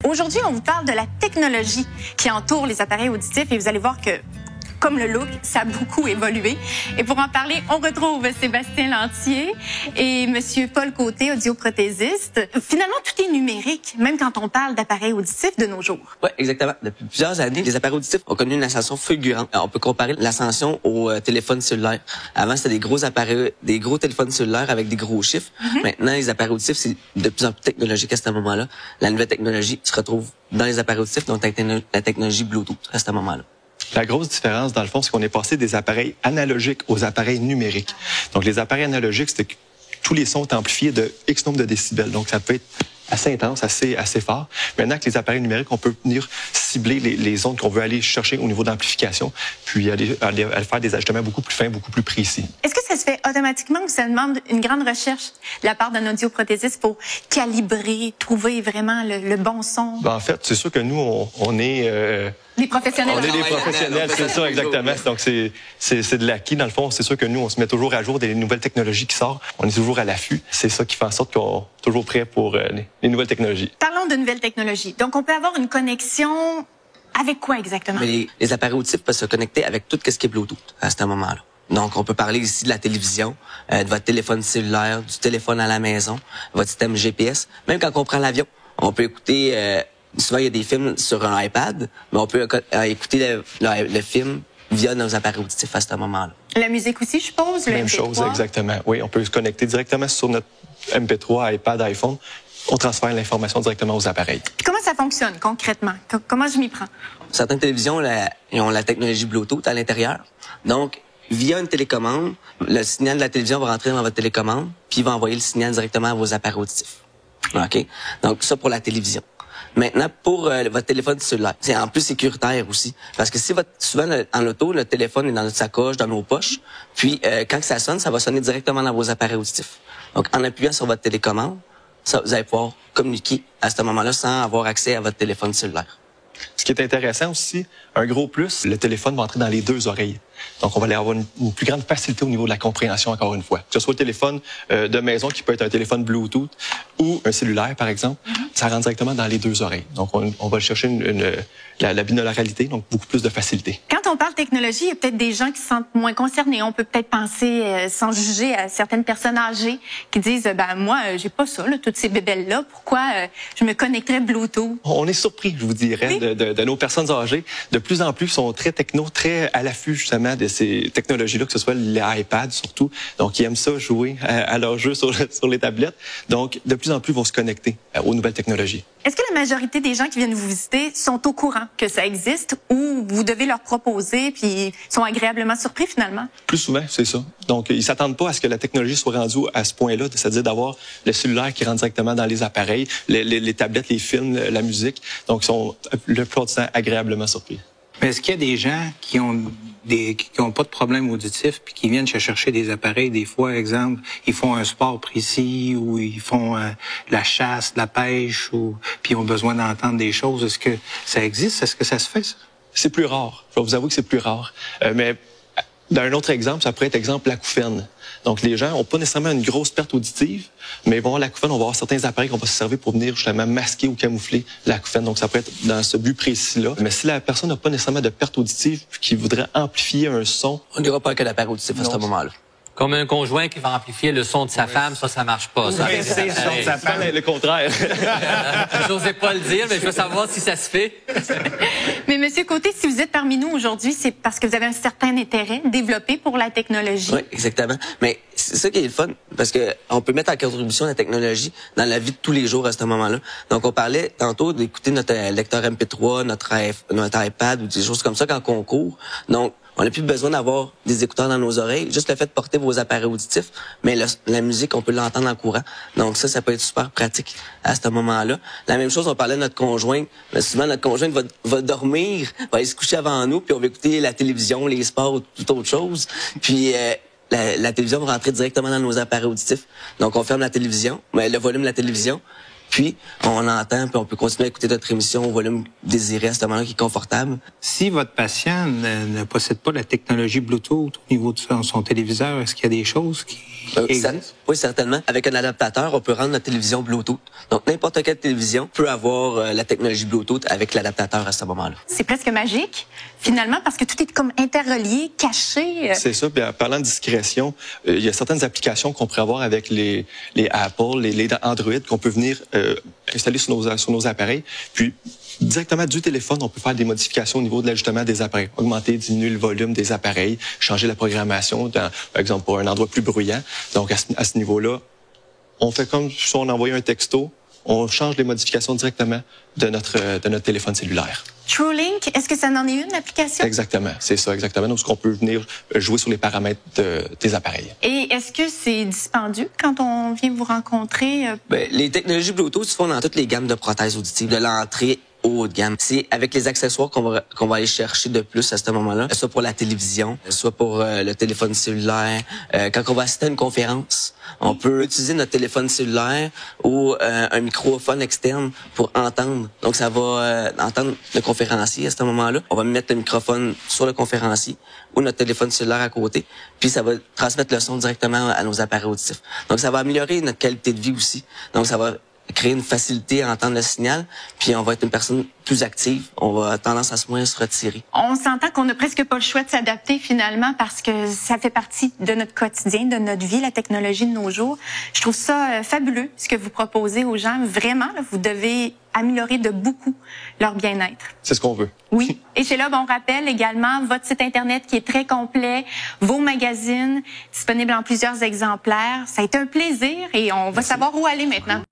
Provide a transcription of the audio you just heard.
Aujourd'hui, on vous parle de la technologie qui entoure les appareils auditifs et vous allez voir que, comme le look, ça a beaucoup évolué. Et pour en parler, on retrouve Sébastien Lantier et Monsieur Paul Côté, audioprothésiste. Finalement, tout est numérique, même quand on parle d'appareils auditifs de nos jours. Oui, exactement. Depuis plusieurs années, les appareils auditifs ont connu une ascension fulgurante. On peut comparer l'ascension au téléphone cellulaire. Avant, c'était des gros appareils, des gros téléphones cellulaires avec des gros chiffres. Maintenant, les appareils auditifs, c'est de plus en plus technologique à ce moment-là. La nouvelle technologie se retrouve dans les appareils auditifs, donc la technologie Bluetooth à ce moment-là. La grosse différence, dans le fond, c'est qu'on est passé des appareils analogiques aux appareils numériques. Donc, les appareils analogiques, c'était que tous les sons étaient amplifiés de X nombre de décibels. Donc, ça peut être assez intense, assez fort. Maintenant, avec les appareils numériques, on peut venir cibler les ondes qu'on veut aller chercher au niveau d'amplification, puis aller faire des ajustements beaucoup plus fins, beaucoup plus précis. Est-ce que ça se fait automatiquement ou ça demande une grande recherche de la part d'un audioprothésiste pour calibrer, trouver vraiment le bon son? Ben, en fait, c'est sûr que nous, on est... Des professionnels. On est des professionnels, c'est ça, exactement. Donc, c'est de l'acquis. Dans le fond, c'est sûr que nous, on se met toujours à jour des nouvelles technologies qui sortent. On est toujours à l'affût. C'est ça qui fait en sorte qu'on est toujours prêt pour les nouvelles technologies. Parlons de nouvelles technologies. Donc, on peut avoir une connexion avec quoi exactement? Mais les appareils auditifs peuvent se connecter avec tout ce qui est Bluetooth à ce moment-là. Donc, on peut parler ici de la télévision, de votre téléphone cellulaire, du téléphone à la maison, votre système GPS. Même quand on prend l'avion, on peut écouter... souvent, il y a des films sur un iPad, mais on peut écouter le film via nos appareils auditifs à ce moment-là. La musique aussi, je suppose? Le Même MP3. chose, exactement. Oui, on peut se connecter directement sur notre MP3, iPad, iPhone. On transfère l'information directement aux appareils. Puis comment ça fonctionne concrètement? Comment je m'y prends? Certaines télévisions ont la technologie Bluetooth à l'intérieur. Donc, via une télécommande, le signal de la télévision va rentrer dans votre télécommande, puis il va envoyer le signal directement à vos appareils auditifs. OK? Donc, ça pour la télévision. Maintenant, pour votre téléphone cellulaire, c'est en plus sécuritaire aussi. Parce que si souvent, en auto, le téléphone est dans notre sacoche, dans nos poches, puis quand ça sonne, ça va sonner directement dans vos appareils auditifs. Donc, en appuyant sur votre télécommande, vous allez pouvoir communiquer à ce moment-là sans avoir accès à votre téléphone cellulaire. Ce qui est intéressant aussi, un gros plus, le téléphone va entrer dans les deux oreilles. Donc, on va aller avoir une plus grande facilité au niveau de la compréhension, encore une fois. Que ce soit le téléphone de maison, qui peut être un téléphone Bluetooth, ou un cellulaire, par exemple, ça rentre directement dans les deux oreilles. Donc, on va chercher la binaural, donc beaucoup plus de facilité. Quand on parle technologie, il y a peut-être des gens qui se sentent moins concernés. On peut peut-être penser, sans juger, à certaines personnes âgées qui disent « moi, j'ai pas ça, toutes ces bébelles-là. Pourquoi je me connecterais Bluetooth? » On est surpris, je vous dirais, oui, de nos personnes âgées. De plus en plus, sont très techno, très à l'affût, justement, de ces technologies-là, que ce soit les iPads, surtout. Donc, ils aiment ça, jouer à leurs jeux sur les tablettes. Donc, de plus en plus, vont se connecter aux nouvelles technologies. Est-ce que la majorité des gens qui viennent vous visiter sont au courant que ça existe ou vous devez leur proposer puis sont agréablement surpris finalement? Plus souvent, c'est ça. Donc, ils s'attendent pas à ce que la technologie soit rendue à ce point-là, c'est-à-dire d'avoir le cellulaire qui rentre directement dans les appareils, les tablettes, les films, la musique. Donc, ils sont le plus du temps agréablement surpris. Mais est-ce qu'il y a des gens qui ont pas de problème auditif puis qui viennent chercher des appareils des fois, exemple, ils font un sport précis ou ils font la chasse, la pêche puis ils ont besoin d'entendre des choses. Est-ce que ça existe? Est-ce que ça se fait, ça? C'est plus rare. Je vais vous avouer que c'est plus rare. Mais d'un autre exemple, ça pourrait être exemple l'acouphène. Donc, les gens n'ont pas nécessairement une grosse perte auditive, mais ils vont avoir l'acouphène, on va avoir certains appareils qu'on va se servir pour venir justement masquer ou camoufler l'acouphène. Donc, ça peut être dans ce but précis-là. Mais si la personne n'a pas nécessairement de perte auditive puis qui voudrait amplifier un son... On n'ira pas avec l'appareil auditif à ce moment-là. Comme un conjoint qui va amplifier le son de sa femme, ça marche pas. Ça. Oui, c'est le son de sa femme, le contraire. J'osais pas le dire, mais je veux savoir si ça se fait. Mais Monsieur Côté, si vous êtes parmi nous aujourd'hui, c'est parce que vous avez un certain intérêt développé pour la technologie. Oui, exactement. Mais c'est ça qui est le fun, parce que on peut mettre en contribution la technologie dans la vie de tous les jours à ce moment-là. Donc, on parlait tantôt d'écouter notre lecteur MP3, notre iPad ou des choses comme ça quand on court. Donc, on n'a plus besoin d'avoir des écouteurs dans nos oreilles. Juste le fait de porter vos appareils auditifs, mais la musique, on peut l'entendre en courant. Donc ça peut être super pratique à ce moment-là. La même chose, on parlait de notre conjoint. Souvent, notre conjoint va dormir, va aller se coucher avant nous, puis on va écouter la télévision, les sports ou toute autre chose. Puis la télévision va rentrer directement dans nos appareils auditifs. Donc on ferme la télévision, le volume de la télévision. puis on entend, puis on peut continuer à écouter notre émission au volume désiré à ce moment-là qui est confortable. Si votre patient ne possède pas la technologie Bluetooth au niveau de son téléviseur, est-ce qu'il y a des choses qui existent? Oui, certainement. Avec un adaptateur, on peut rendre notre télévision Bluetooth. Donc, n'importe quelle télévision peut avoir la technologie Bluetooth avec l'adaptateur à ce moment-là. C'est presque magique, finalement, parce que tout est comme interrelié, caché. C'est ça. Puis en parlant de discrétion, il y a certaines applications qu'on pourrait avoir avec les Apple, les Android, qu'on peut venir installer sur nos appareils. Puis, directement du téléphone, on peut faire des modifications au niveau de l'ajustement des appareils. Augmenter, diminuer le volume des appareils, changer la programmation, par exemple, pour un endroit plus bruyant. Donc, à ce niveau-là, on fait comme si on envoyait un texto, on change les modifications directement de notre téléphone cellulaire. TrueLink, est-ce que ça en est une application? Exactement, c'est ça, exactement. Donc, on peut venir jouer sur les paramètres des appareils. Et est-ce que c'est dispendieux quand on vient vous rencontrer? Les technologies Bluetooth se font dans toutes les gammes de prothèses auditives, de l'entrée au haut de gamme. C'est avec les accessoires qu'on va aller chercher de plus à ce moment-là, soit pour la télévision, soit pour le téléphone cellulaire. Quand on va assister à une conférence, on peut utiliser notre téléphone cellulaire ou un microphone externe pour entendre. Donc, ça va entendre le conférencier à ce moment-là. On va mettre le microphone sur le conférencier ou notre téléphone cellulaire à côté, puis ça va transmettre le son directement à nos appareils auditifs. Donc, ça va améliorer notre qualité de vie aussi. Donc, ça va créer une facilité à entendre le signal, puis on va être une personne plus active, on va avoir tendance à se retirer. On s'entend qu'on n'a presque pas le choix de s'adapter finalement parce que ça fait partie de notre quotidien, de notre vie, la technologie de nos jours. Je trouve ça fabuleux, ce que vous proposez aux gens. Vraiment, là, vous devez améliorer de beaucoup leur bien-être. C'est ce qu'on veut. Oui. Et chez Lob, on rappelle également votre site Internet qui est très complet, vos magazines disponibles en plusieurs exemplaires. Ça a été un plaisir et on va savoir où aller maintenant.